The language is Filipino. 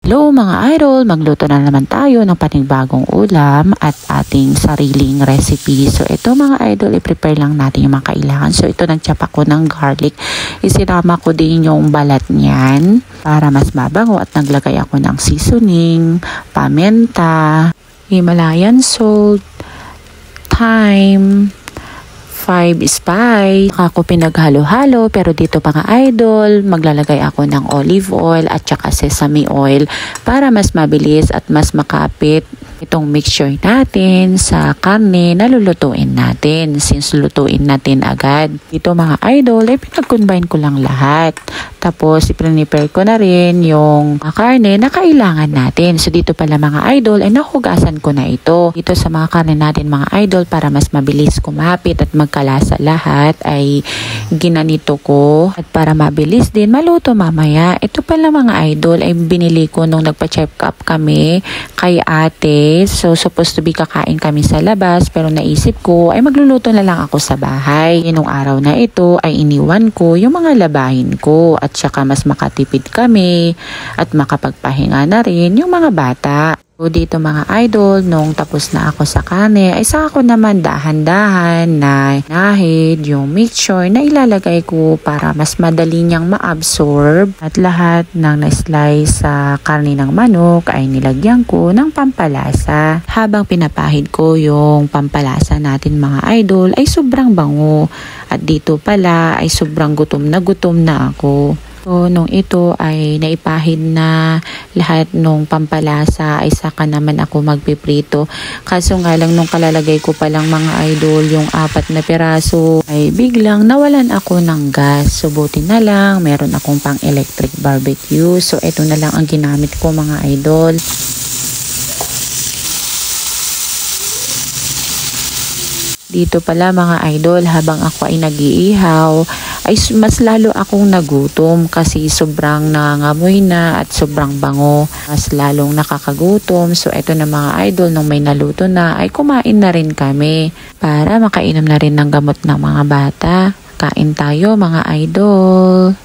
Hello mga idol, magluto na naman tayo ng panibagong ulam at ating sariling recipe. So ito mga idol, i-prepare lang natin yung mga kailangan. So ito, nagtiyap ako ng garlic. Isinama ko din yung balat niyan para mas mabango at naglagay ako ng seasoning, paminta, Himalayan salt, thyme, 5 spice. Ako pinaghalo-halo, pero dito mga idol, maglalagay ako ng olive oil at saka sesame oil para mas mabilis at mas makapit itong mixture natin sa karne na lulutuin natin, since lutuin natin agad. Dito mga idol, ay pinag-combine ko lang lahat. Tapos i-prepare ko na rin yung karne na kailangan natin. So dito pala mga idol, ay nahugasan ko na ito. Dito sa mga karne natin mga idol, para mas mabilis kumapit at magkalasa lahat, ay ginanito ko. At para mabilis din maluto mamaya. Ito pala mga idol, ay binili ko nung nagpa-check up kami kay ate. So supposed to be kakain kami sa labas, pero naisip ko ay magluluto na lang ako sa bahay. Nung araw na ito ay iniwan ko yung mga labahin ko at saka mas makatipid kami at makapagpahinga na rin yung mga bata. So dito mga idol, nung tapos na ako sa karne, ay saka ko naman dahan-dahan na nahid yung mixture na ilalagay ko para mas madali niyang ma-absorb. At lahat ng na-slice sa karne ng manok ay nilagyan ko ng pampalasa. Habang pinapahid ko yung pampalasa natin mga idol, ay sobrang bango. At dito pala ay sobrang gutom na ako. So, nung ito ay naipahid na lahat nung pampalasa, ay saka naman ako magpiprito. Kaso nga lang nung kalalagay ko palang mga idol yung 4 na piraso, ay biglang nawalan ako ng gas. So, buti na lang, meron akong pang electric barbecue. So, ito na lang ang ginamit ko mga idol. Dito pala mga idol, habang ako ay nag-iihaw, ay mas lalo akong nagutom kasi sobrang nangangamoy na at sobrang bango. Mas lalong nakakagutom. So eto na mga idol, nung may naluto na ay kumain na rin kami para makainom na rin ng gamot ng mga bata. Kain tayo mga idol.